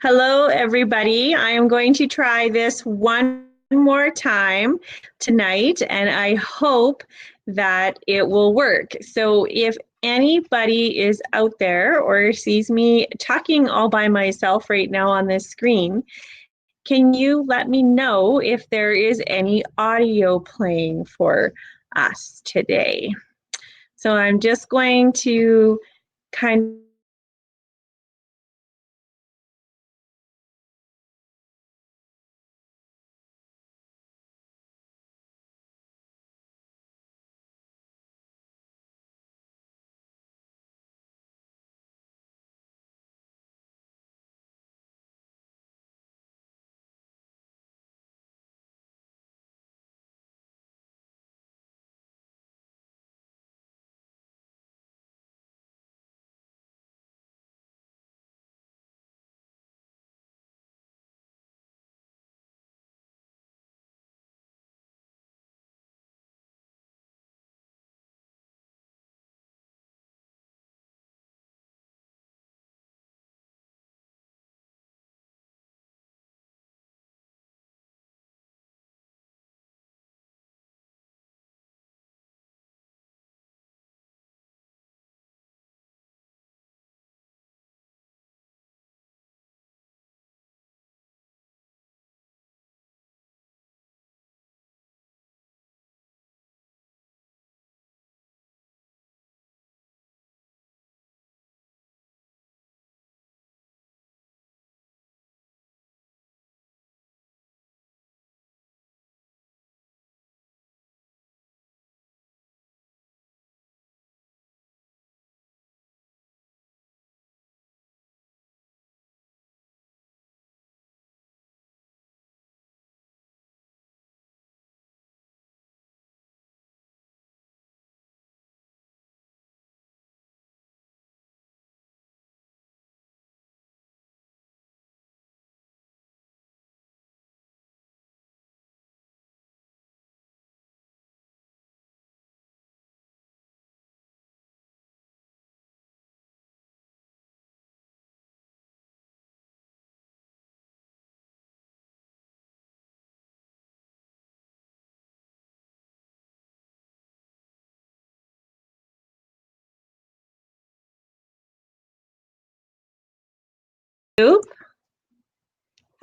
Hello, everybody. I am going to try this one more time tonight, and I hope that it will work. So if anybody is out there or sees me talking all by myself right now on this screen, can you let me know if there is any audio playing for us today? So I'm just going to kind of,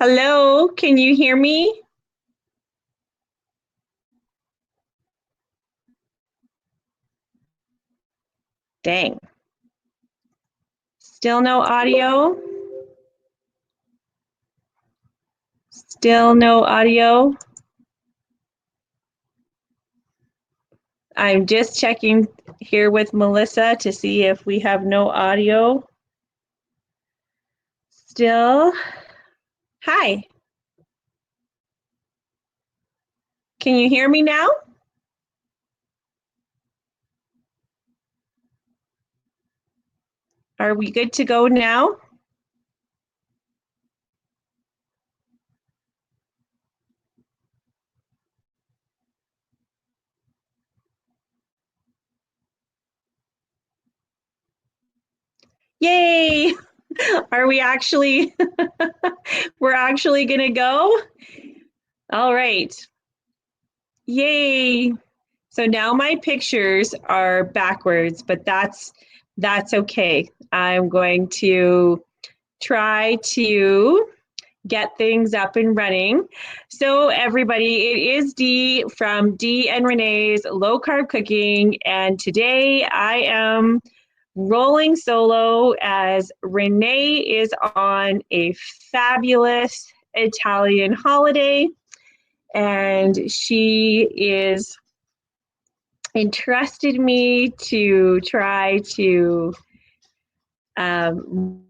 hello, can you hear me? Dang. Still no audio? Still no audio? I'm just checking here with Melissa to see if we have no audio. Still. Hi. Can you hear me now? Are we good to go now? Yay! Are we actually, we're actually gonna go? All right. Yay! So now my pictures are backwards, but that's okay. I'm going to try to get things up and running. So everybody, it is Dee from Dee and Renee's Low Carb Cooking, and today I am rolling solo as Renee is on a fabulous Italian holiday, and she is entrusted me to try to um,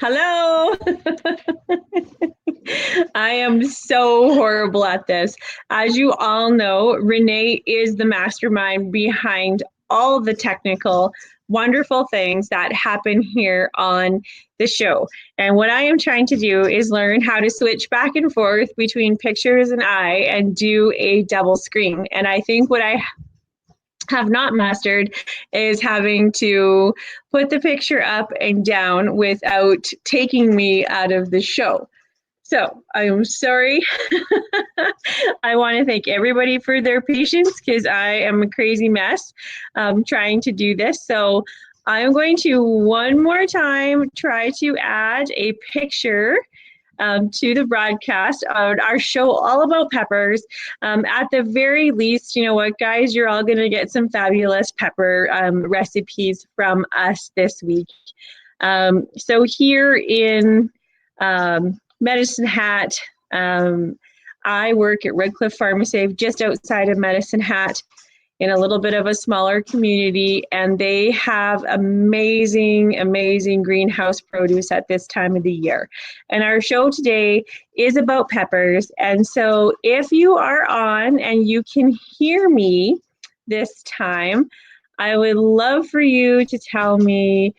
Hello. I am so horrible at this. As you all know, Renee is the mastermind behind all the technical, wonderful things that happen here on the show. And what I am trying to do is learn how to switch back and forth between pictures and I and do a double screen. And I think what I have not mastered is having to put the picture up and down without taking me out of the show. So I'm sorry. I want to thank everybody for their patience because I am a crazy mess trying to do this. So I'm going to one more time try to add a picture to the broadcast on our show all about peppers. At the very least, you know what, guys, you're all going to get some fabulous pepper recipes from us this week. So here in Medicine Hat, I work at Red Cliff Pharmacy just outside of Medicine Hat, in a little bit of a smaller community, and they have amazing, amazing greenhouse produce at this time of the year. And our show today is about peppers. And so if you are on and you can hear me this time, I would love for you to tell me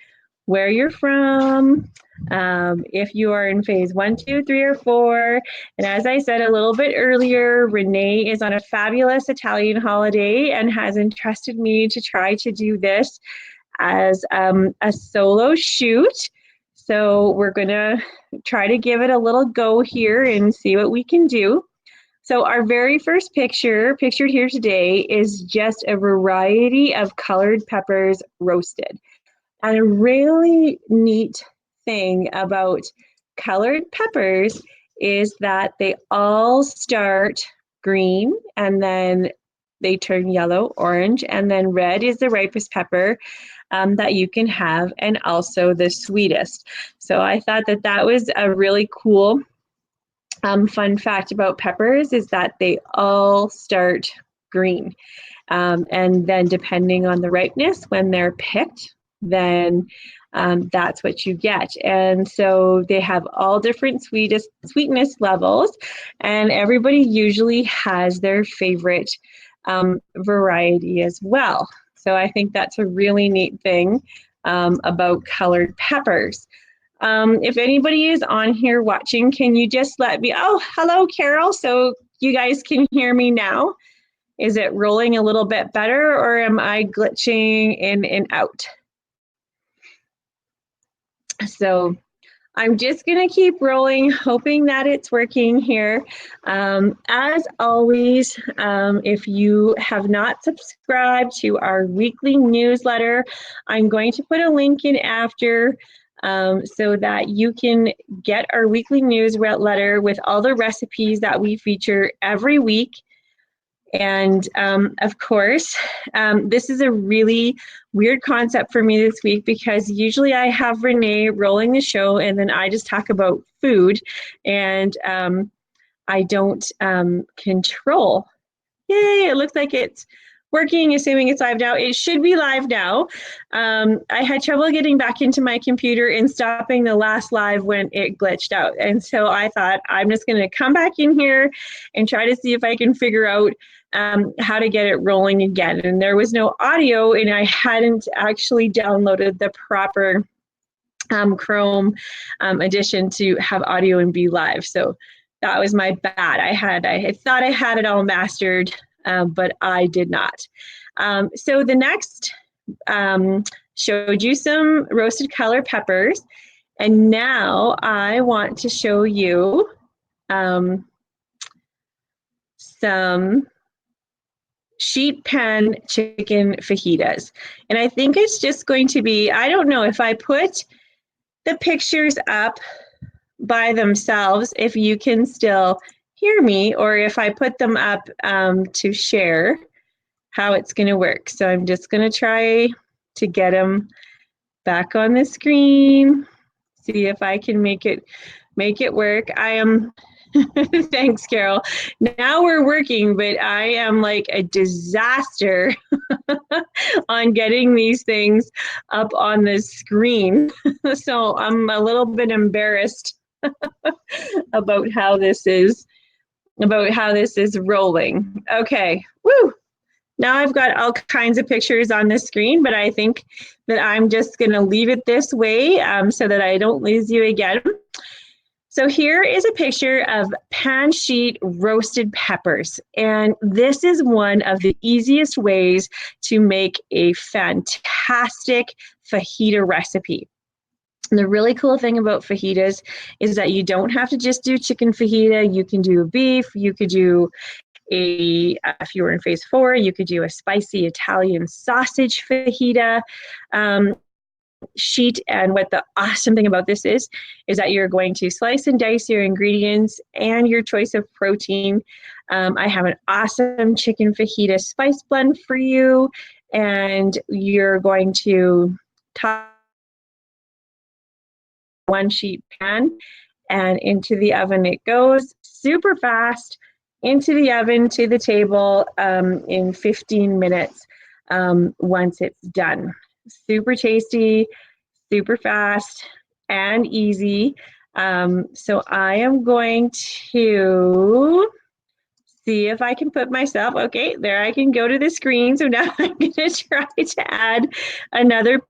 where you're from, if you are in phase 1, 2, 3, or 4. And as I said a little bit earlier, Renee is on a fabulous Italian holiday and has entrusted me to try to do this as a solo shoot. So we're going to try to give it a little go here and see what we can do. So our very first picture, pictured here today, is just a variety of colored peppers roasted. And a really neat thing about colored peppers is that they all start green and then they turn yellow, orange, and then red is the ripest pepper that you can have and also the sweetest. So I thought that that was a really cool fun fact about peppers is that they all start green. And then depending on the ripeness, when they're picked, then that's what you get. And so they have all different sweetness levels, and everybody usually has their favorite variety as well. So I think that's a really neat thing about colored peppers. If anybody is on here watching, can you just let me, oh, hello, Carol. So you guys can hear me now. Is it rolling a little bit better or am I glitching in and out? So I'm just going to keep rolling, hoping that it's working here. As always, if you have not subscribed to our weekly newsletter, I'm going to put a link in after so that you can get our weekly newsletter with all the recipes that we feature every week. And of course, this is a really weird concept for me this week because usually I have Renee rolling the show and then I just talk about food and I don't control. Yay, it looks like it's working, assuming it's live now. It should be live now. I had trouble getting back into my computer and stopping the last live when it glitched out. And so I thought I'm just going to come back in here and try to see if I can figure out how to get it rolling again. And there was no audio and I hadn't actually downloaded the proper Chrome edition to have audio and be live. So that was my bad. I thought I had it all mastered, but I did not. So the next showed you some roasted color peppers. And now I want to show you some sheet pan chicken fajitas. And I think it's just going to be, I don't know if I put the pictures up by themselves, if you can still hear me, or if I put them up to share, how it's going to work. So I'm just going to try to get them back on the screen, see if I can make it work. I am Thanks, Carol. Now we're working, but I am like a disaster on getting these things up on the screen. So I'm a little bit embarrassed about how this is rolling. Okay. Woo. Now I've got all kinds of pictures on the screen, but I think that I'm just going to leave it this way so that I don't lose you again. So here is a picture of pan sheet roasted peppers. And this is one of the easiest ways to make a fantastic fajita recipe. And the really cool thing about fajitas is that you don't have to just do chicken fajita. You can do beef. You could do if you were in phase 4, you could do a spicy Italian sausage fajita sheet. And what the awesome thing about this is that you're going to slice and dice your ingredients and your choice of protein. I have an awesome chicken fajita spice blend for you, and you're going to top one sheet pan and into the oven it goes, super fast, into the oven to the table in 15 minutes once it's done. Super tasty, super fast, and easy. So I am going to see if I can put myself, okay, there I can go to the screen. So now I'm going to try to add another. You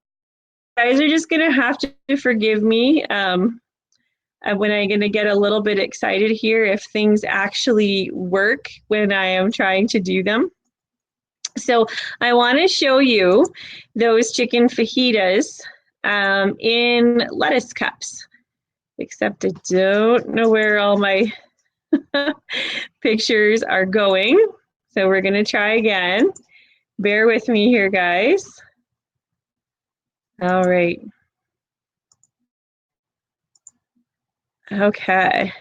guys are just going to have to forgive me when I'm going to get a little bit excited here if things actually work when I am trying to do them. So I want to show you those chicken fajitas in lettuce cups, except I don't know where all my pictures are going. So we're going to try again. Bear with me here, guys. All right. Okay,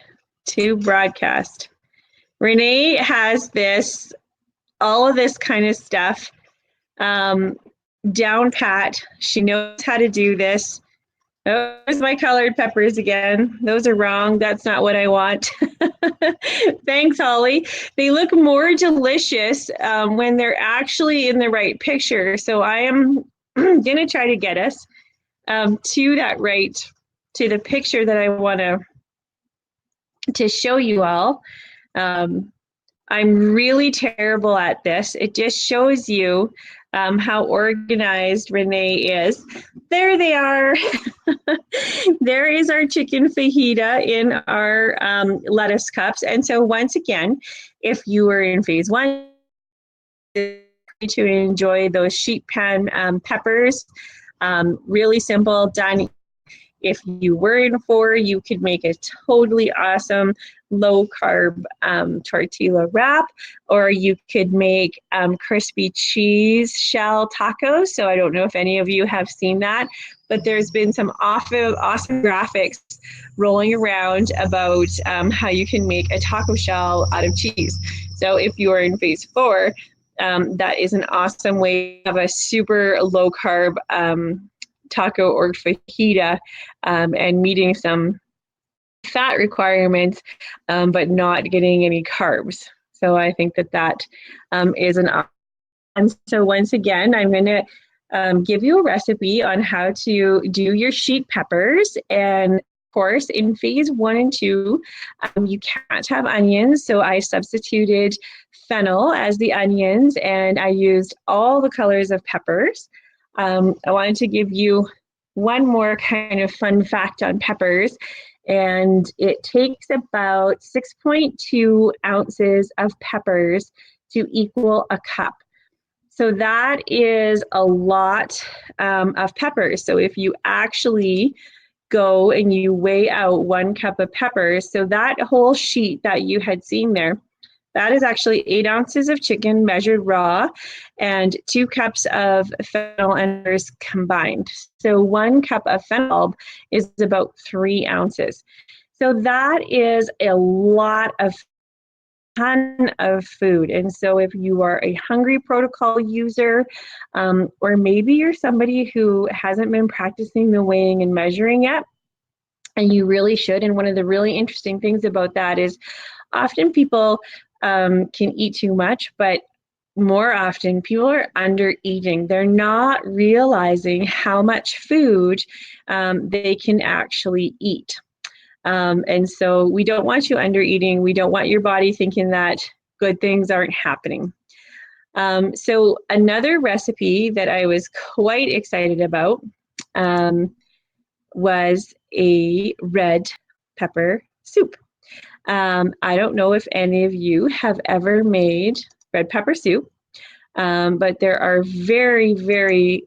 to broadcast. Renee has this, all of this kind of stuff down pat. She knows how to do this. Oh, there's my colored peppers again. Those are wrong. That's not what I want. Thanks, Holly. They look more delicious when they're actually in the right picture. So I am going to try to get us to the picture that I want to show you all. I'm really terrible at this. It just shows you how organized Renee is. There they are. There is our chicken fajita in our lettuce cups. And so once again, if you were in phase 1, to enjoy those sheet pan peppers, really simple, done. If you were in 4, you could make a totally awesome low-carb tortilla wrap, or you could make crispy cheese shell tacos. So I don't know if any of you have seen that, but there's been some awesome graphics rolling around about how you can make a taco shell out of cheese. So if you are in phase 4, that is an awesome way of a super low-carb taco or fajita and meeting some fat requirements but not getting any carbs. So I think that is an option. And so once again, I'm going to give you a recipe on how to do your sheet peppers. And of course, in phase 1 and 2, you can't have onions. So I substituted fennel as the onions, and I used all the colors of peppers. I wanted to give you one more kind of fun fact on peppers, and it takes about 6.2 ounces of peppers to equal a cup. So that is a lot of peppers. So if you actually go and you weigh out 1 cup of peppers, so that whole sheet that you had seen there, that is actually 8 ounces of chicken measured raw and 2 cups of fennel and peppers combined. So 1 cup of fennel is about 3 ounces. So that is a ton of food. And so if you are a Hungry Protocol user, or maybe you're somebody who hasn't been practicing the weighing and measuring yet, And you really should. And one of the really interesting things about that is often people can eat too much, but more often people are under eating. They're not realizing how much food they can actually eat. And so we don't want you under eating. We don't want your body thinking that good things aren't happening. So another recipe that I was quite excited about was a red pepper soup. I don't know if any of you have ever made red pepper soup, but there are very, very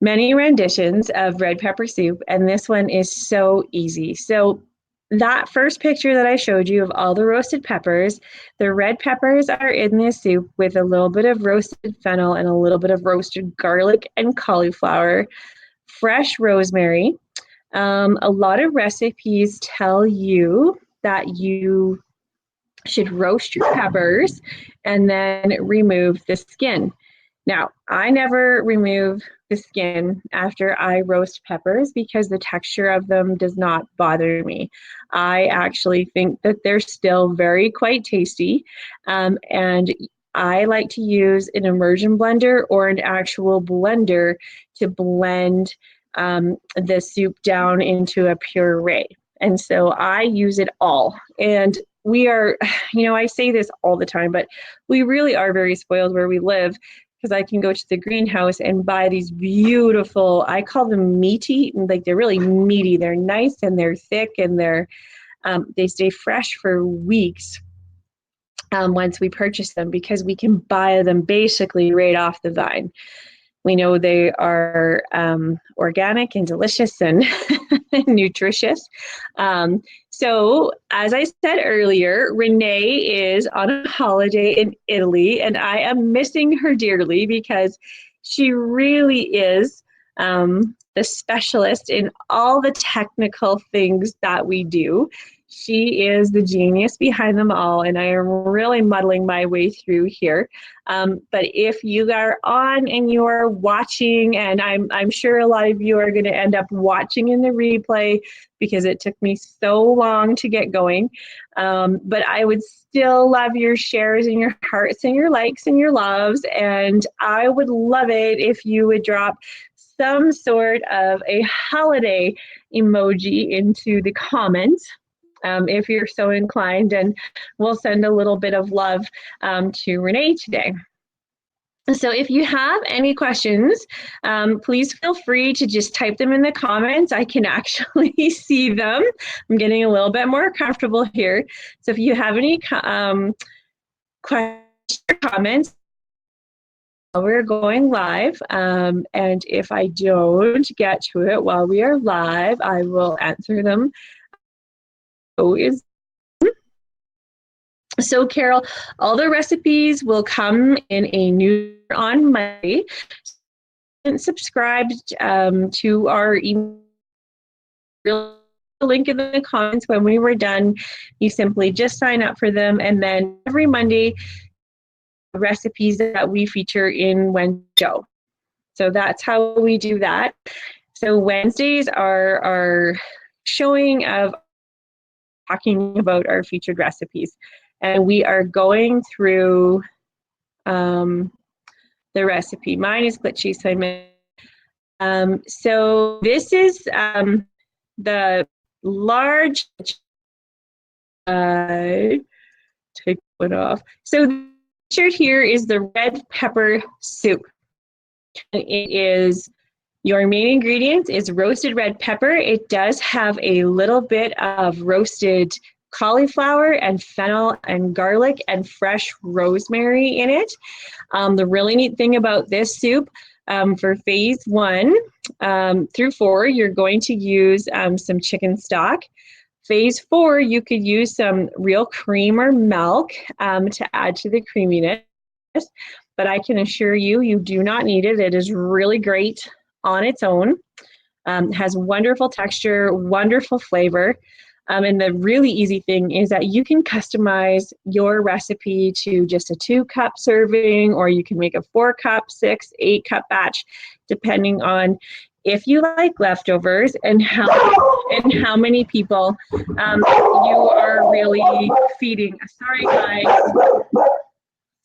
many renditions of red pepper soup, and this one is so easy. So that first picture that I showed you of all the roasted peppers, the red peppers are in this soup with a little bit of roasted fennel and a little bit of roasted garlic and cauliflower, fresh rosemary. A lot of recipes tell you that you should roast your peppers and then remove the skin. Now, I never remove the skin after I roast peppers because the texture of them does not bother me. I actually think that they're still very quite tasty, and I like to use an immersion blender or an actual blender to blend the soup down into a puree. And so I use it all. And we are, I say this all the time, but we really are very spoiled where we live because I can go to the greenhouse and buy these beautiful, I call them meaty, like they're really meaty. They're nice and they're thick and they stay fresh for weeks once we purchase them because we can buy them basically right off the vine. We know they are organic and delicious and nutritious. So as I said earlier, Renee is on a holiday in Italy, and I am missing her dearly because she really is the specialist in all the technical things that we do. She is the genius behind them all, and I am really muddling my way through here. But if you are on and you are watching, and I'm sure a lot of you are going to end up watching in the replay because it took me so long to get going. But I would still love your shares and your hearts and your likes and your loves. And I would love it if you would drop some sort of a holiday emoji into the comments. If you're so inclined, and we'll send a little bit of love to Renee today. So if you have any questions, please feel free to just type them in the comments. I can actually see them. I'm getting a little bit more comfortable here. So if you have any questions or comments, we're going live, and if I don't get to it while we are live, I will answer them. So Carol, all the recipes will come in a newsletter on Monday. Subscribe to our email. Link in the comments when we were done. You simply just sign up for them, and then every Monday, recipes that we feature in Wednesday show. So that's how we do that. So Wednesdays are our showing of talking about our featured recipes. And we are going through the recipe. Mine is glitchy, so so this is the large, take one off. So the picture here is the red pepper soup. It is, your main ingredient is roasted red pepper. It does have a little bit of roasted cauliflower and fennel and garlic and fresh rosemary in it. The really neat thing about this soup, for phase 1 through 4, you're going to use some chicken stock. Phase 4, you could use some real cream or milk to add to the creaminess, but I can assure you, you do not need it. It is really great on its own. Has wonderful texture, wonderful flavor. And the really easy thing is that you can customize your recipe to just a 2-cup serving, or you can make a 4-cup, 6, 8-cup batch, depending on if you like leftovers, and how many people you are really feeding. Sorry guys.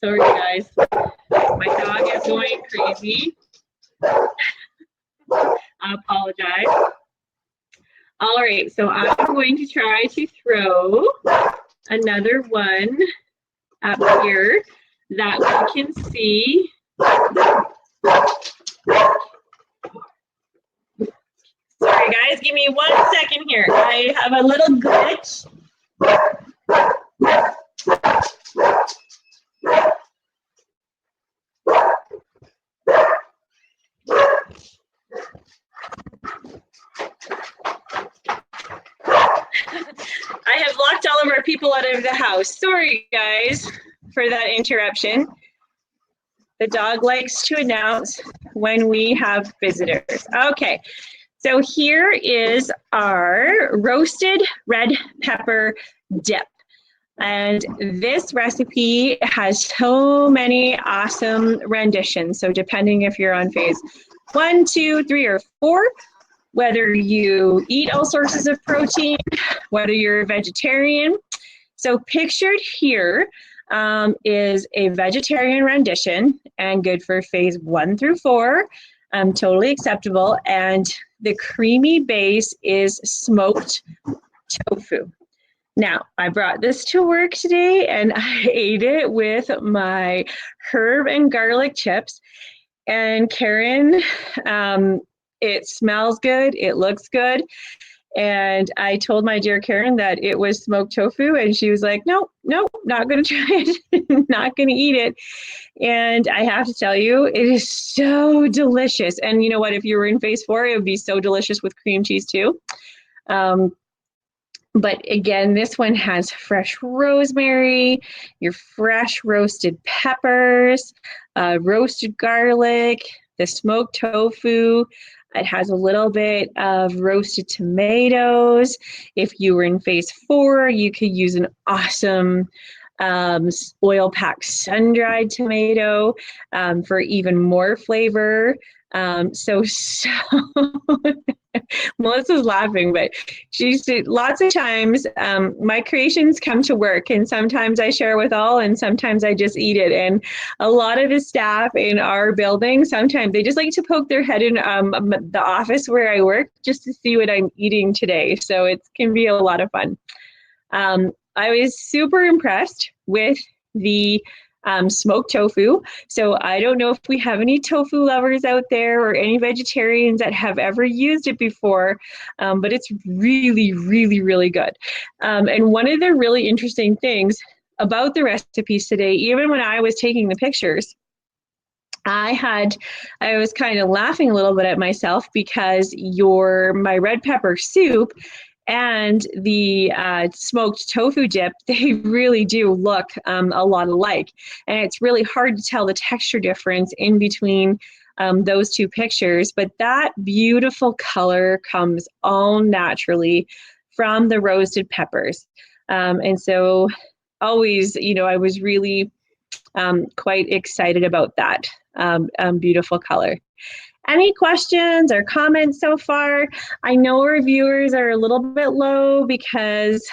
Sorry guys. My dog is going crazy. I apologize. All right, so I'm going to try to throw another one up here that we can see. Sorry guys, give me 1 second here. I have a little glitch. I have locked all of our people out of the house. Sorry guys for that interruption. The dog likes to announce when we have visitors. Okay, so here is our roasted red pepper dip. And this recipe has so many awesome renditions. So depending if you're on phase 1, 2, 3, or 4, whether you eat all sources of protein, whether you're a vegetarian. So pictured here is a vegetarian rendition and good for phase 1 through 4, totally acceptable. And the creamy base is smoked tofu. Now, I brought this to work today and I ate it with my herb and garlic chips. And Karen, it smells good, it looks good. And I told my dear Karen that it was smoked tofu, and she was like, no, not gonna try it, not gonna eat it. And I have to tell you, it is so delicious. And you know what, if you were in phase 4, it would be so delicious with cream cheese too. But again, this one has fresh rosemary, your fresh roasted peppers, roasted garlic, the smoked tofu. It has a little bit of roasted tomatoes. If you were in phase 4, you could use an awesome oil-packed sun-dried tomato for even more flavor. So Melissa's laughing, but she said lots of times my creations come to work, and sometimes I share with all, and sometimes I just eat it. And a lot of the staff in our building, sometimes they just like to poke their head in the office where I work just to see what I'm eating today. So it can be a lot of fun. I was super impressed with the smoked tofu. So I don't know if we have any tofu lovers out there or any vegetarians that have ever used it before, but it's really, really, really good. And one of the really interesting things about the recipes today, even when I was taking the pictures, I was kind of laughing a little bit at myself because my red pepper soup and the smoked tofu dip, they really do look a lot alike. And it's really hard to tell the texture difference in between those two pictures, but that beautiful color comes all naturally from the roasted peppers. And so always, I was really quite excited about that beautiful color. Any questions or comments so far? I know our viewers are a little bit low because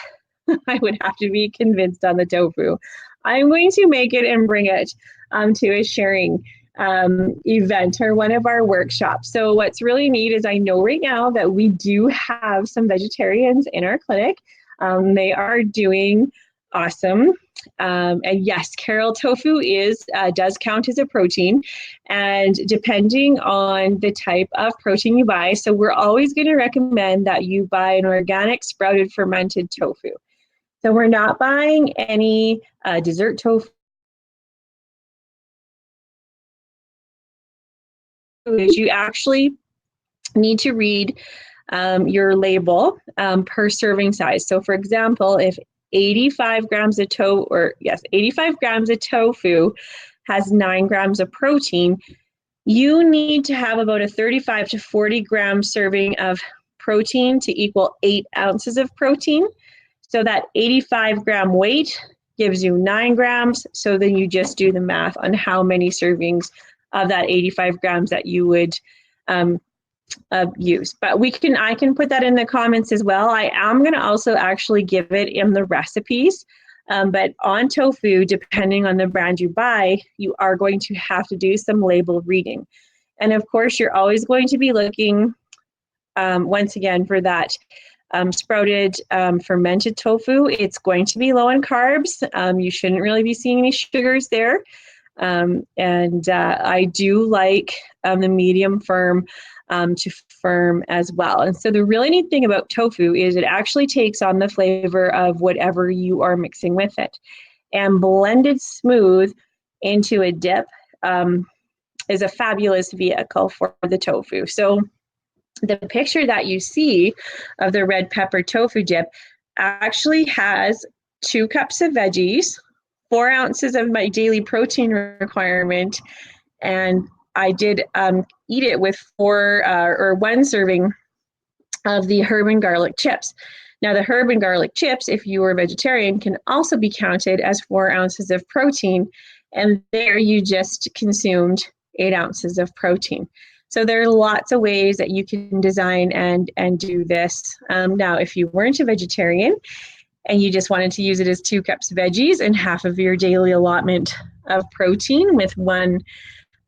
I would have to be convinced on the tofu. I'm going to make it and bring it to a sharing event or one of our workshops. So what's really neat is I know right now that we do have some vegetarians in our clinic. They are doing awesome. And yes, Carol, tofu does count as a protein, and depending on the type of protein you buy, so we're always going to recommend that you buy an organic sprouted fermented tofu. So we're not buying any dessert tofu. You actually need to read your label per serving size. So for example, if 85 grams of 85 grams of tofu has 9 grams of protein, you need to have about a 35 to 40 gram serving of protein to equal 8 ounces of protein. So that 85 gram weight gives you 9 grams. So then you just do the math on how many servings of that 85 grams that you would use. But I can put that in the comments as well. I am going to also actually give it in the recipes. But on tofu, depending on the brand you buy, you are going to have to do some label reading. And of course, you're always going to be looking, once again, for that sprouted fermented tofu. It's going to be low in carbs. You shouldn't really be seeing any sugars there. I do like the medium firm to firm as well. And so the really neat thing about tofu is it actually takes on the flavor of whatever you are mixing with it. And blended smooth into a dip is a fabulous vehicle for the tofu. So the picture that you see of the red pepper tofu dip actually has 2 cups of veggies, 4 ounces of my daily protein requirement, and I did eat it with 1 serving of the herb and garlic chips. Now, the herb and garlic chips, if you are vegetarian, can also be counted as 4 ounces of protein, and there you just consumed 8 ounces of protein. So there are lots of ways that you can design and do this. Now, if you weren't a vegetarian and you just wanted to use it as 2 cups of veggies and half of your daily allotment of protein with 1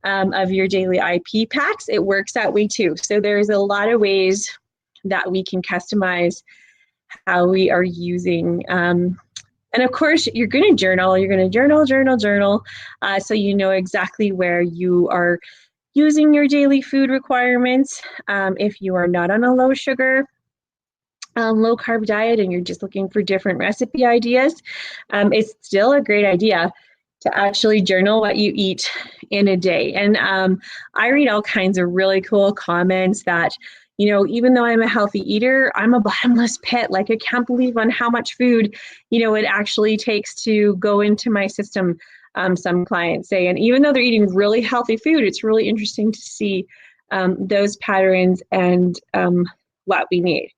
of your daily IP packs, it works that way too. So there's a lot of ways that we can customize how we are using. And of course, you're going to journal. You're going to journal, so you know exactly where you are using your daily food requirements. If you are not on a low sugar, low carb diet and you're just looking for different recipe ideas, it's still a great idea to actually journal what you eat in a day. And I read all kinds of really cool comments that, you know, even though I'm a healthy eater, I'm a bottomless pit. Like, I can't believe on how much food, you know, it actually takes to go into my system, some clients say. And even though they're eating really healthy food, it's really interesting to see those patterns and what we need.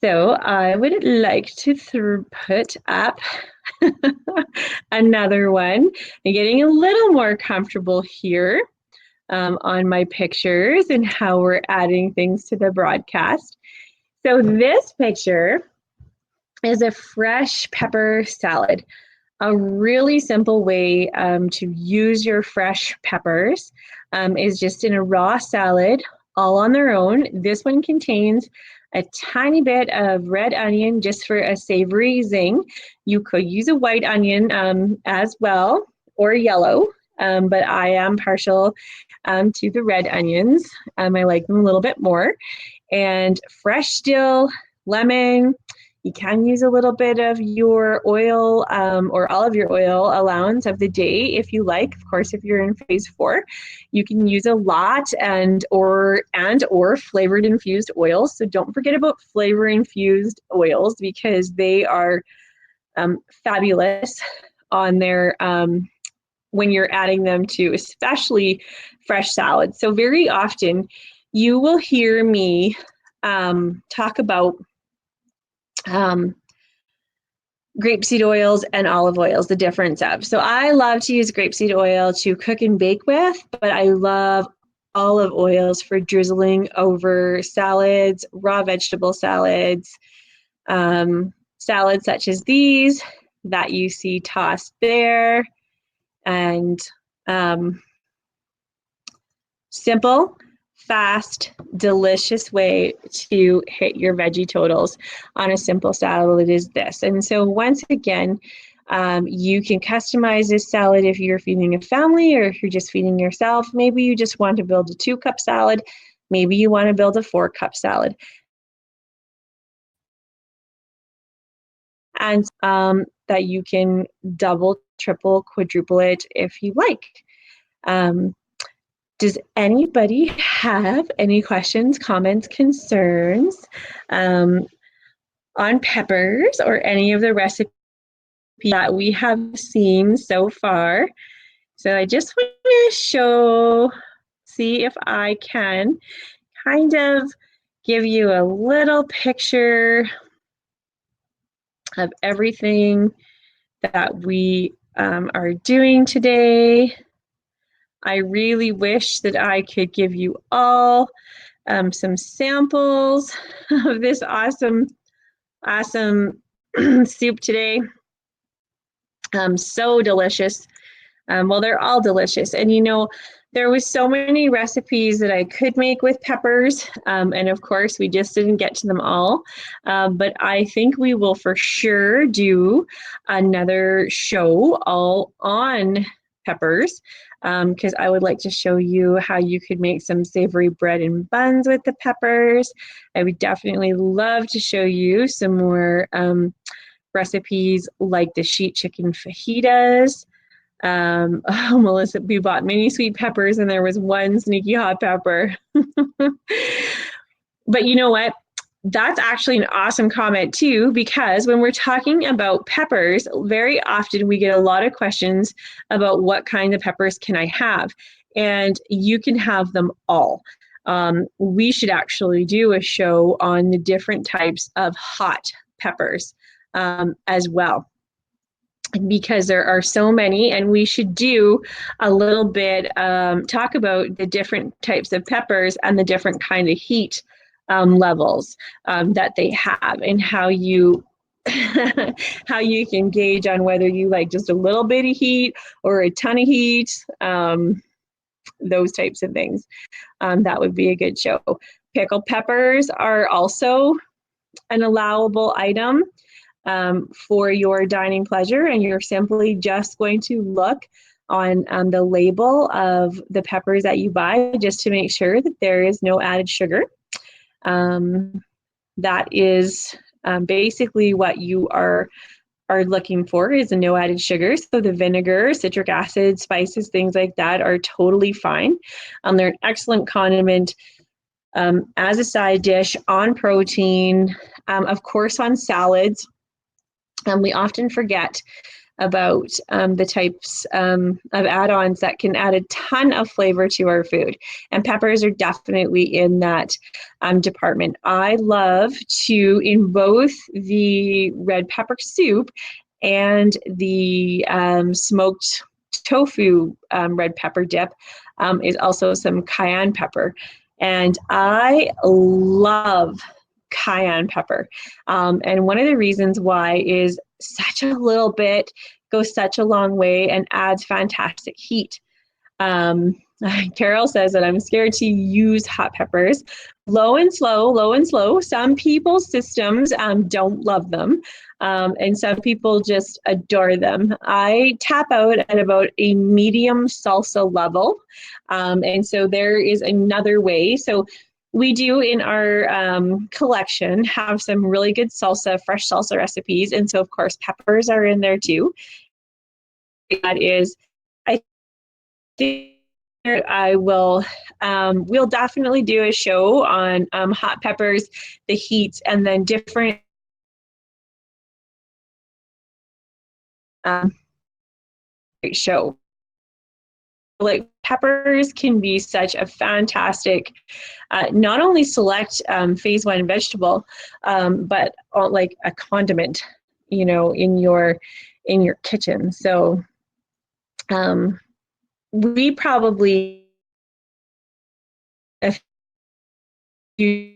So I would like to put up another one. I'm getting a little more comfortable here on my pictures and how we're adding things to the broadcast. So this picture is a fresh pepper salad. A really simple way to use your fresh peppers is just in a raw salad, all on their own. This one contains a tiny bit of red onion just for a savory zing. You could use a white onion as well, or yellow, but I am partial to the red onions. I like them a little bit more. And fresh dill, lemon. You can use a little bit of your oil or all of your oil allowance of the day if you like. Of course, if you're in phase 4, you can use a lot and or flavored infused oils. So don't forget about flavor infused oils, because they are fabulous on their when you're adding them to especially fresh salads. So very often you will hear me talk about grapeseed oils and olive oils, the difference of. So I love to use grapeseed oil to cook and bake with, but I love olive oils for drizzling over salads, raw vegetable salads, salads such as these that you see tossed there, and simple, fast, delicious way to hit your veggie totals on a simple salad is this. And so once again, you can customize this salad if you're feeding a family or if you're just feeding yourself. Maybe you just want to build a 2-cup salad. Maybe you want to build a 4-cup salad. And that you can double, triple, quadruple it if you like. Does anybody have any questions, comments, concerns on peppers or any of the recipes that we have seen so far? So I just want to see if I can kind of give you a little picture of everything that we are doing today. I really wish that I could give you all some samples of this awesome soup today. So delicious. Well, they're all delicious. And you know, there was so many recipes that I could make with peppers. And of course, we just didn't get to them all. But I think we will for sure do another show all on peppers, because I would like to show you how you could make some savory bread and buns with the peppers. I would definitely love to show you some more recipes like the sheet chicken fajitas. Oh, Melissa, we bought mini sweet peppers and there was one sneaky hot pepper. But you know what? That's actually an awesome comment too, because when we're talking about peppers, very often we get a lot of questions about what kind of peppers can I have? And you can have them all. We should actually do a show on the different types of hot peppers as well, because there are so many, and we should do a little bit talk about the different types of peppers and the different kind of heat levels that they have, and how you how you can gauge on whether you like just a little bit of heat or a ton of heat, those types of things. That would be a good show. Pickled peppers are also an allowable item for your dining pleasure, and you're simply just going to look on the label of the peppers that you buy just to make sure that there is no added sugar. That is basically what you are looking for, is a no added sugar. So the vinegar, citric acid, spices, things like that are totally fine. They're an excellent condiment as a side dish, on protein, of course on salads. We often forget about the types of add-ons that can add a ton of flavor to our food. And peppers are definitely in that department. I love to, in both the red pepper soup and the smoked tofu red pepper dip, is also some cayenne pepper. And I love cayenne pepper. And one of the reasons why is such a little bit goes such a long way and adds fantastic heat. Um, Carol says that I'm scared to use hot peppers. Low and slow, low and slow. Some people's systems don't love them, and some people just adore them. I tap out at about a medium salsa level, and so there is another way. So we do in our collection have some really good salsa, fresh salsa recipes, and so of course peppers are in there too. That is, I think I will, we'll definitely do a show on hot peppers, the heat, and then different show. Like peppers can be such a fantastic, not only select phase one vegetable, but like a condiment, you know, in your kitchen. So we probably, if you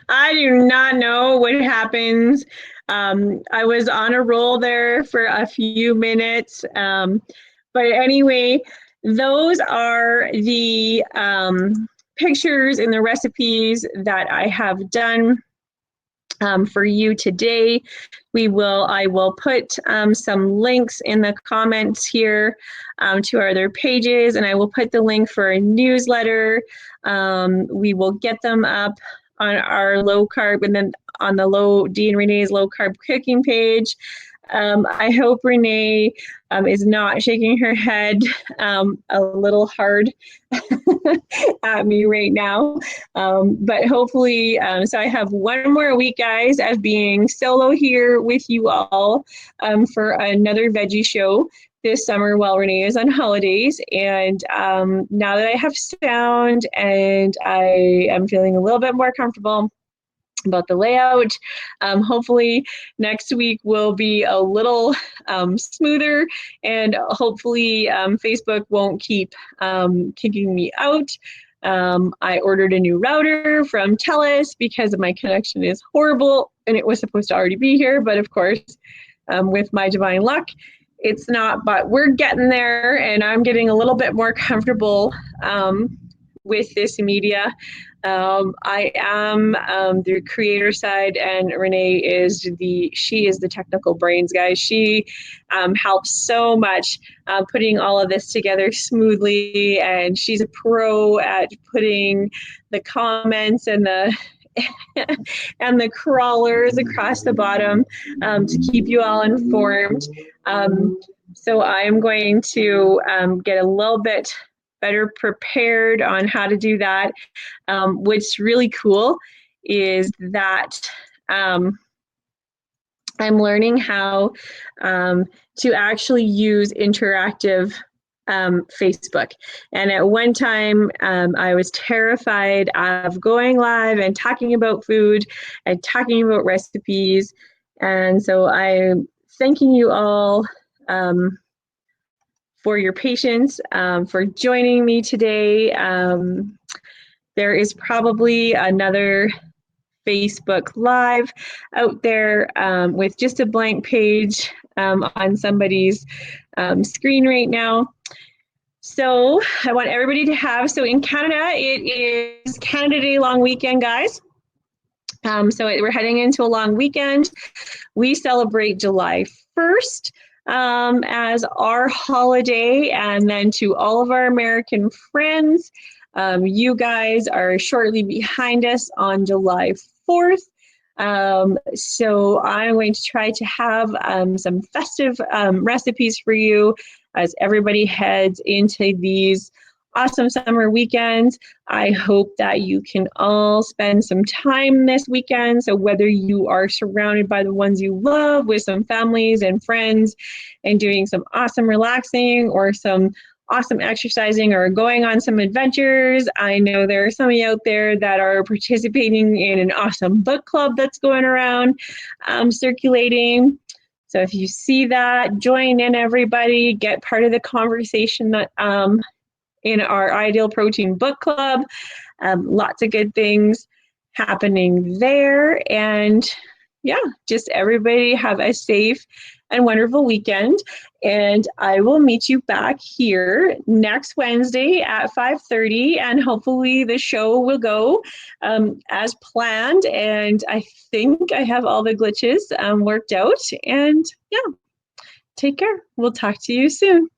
I do not know what happens. I was on a roll there for a few minutes. But anyway, those are the pictures and the recipes that I have done for you today. I will put some links in the comments here to our other pages, and I will put the link for a newsletter. We will get them up on our low carb and then on the Dee and Renee's low carb cooking page. I hope Renee is not shaking her head a little hard at me right now. But hopefully, so I have one more week, guys, of being solo here with you all for another veggie show this summer while Renee is on holidays. And now that I have sound and I am feeling a little bit more comfortable about the layout. Hopefully next week will be a little smoother, and hopefully Facebook won't keep kicking me out. I ordered a new router from TELUS because my connection is horrible and it was supposed to already be here, but of course, with my divine luck, it's not, but we're getting there and I'm getting a little bit more comfortable with this media. I am the creator side, and Renee is the technical brains, guys. She helps so much putting all of this together smoothly, and she's a pro at putting the comments and the and the crawlers across the bottom to keep you all informed. So I'm going to get a little bit better prepared on how to do that. What's really cool is that I'm learning how to actually use interactive Facebook. And at one time, I was terrified of going live and talking about food and talking about recipes. And so I'm thanking you all for your patience, for joining me today. There is probably another Facebook Live out there with just a blank page on somebody's screen right now. So I want everybody to have, so in Canada, it is Canada Day long weekend, guys. We're heading into a long weekend. We celebrate July 1st as our holiday, and then to all of our American friends, you guys are shortly behind us on July 4th. So I'm going to try to have some festive recipes for you as everybody heads into these awesome summer weekends. I hope that you can all spend some time this weekend. So whether you are surrounded by the ones you love with some families and friends and doing some awesome relaxing or some awesome exercising or going on some adventures. I know there are some of you out there that are participating in an awesome book club that's going around circulating. So if you see that, join in, everybody, get part of the conversation that in our Ideal Protein book club. Lots of good things happening there. And yeah, just everybody have a safe and wonderful weekend. And I will meet you back here next Wednesday at 5:30. And hopefully the show will go as planned. And I think I have all the glitches worked out. And yeah, take care. We'll talk to you soon.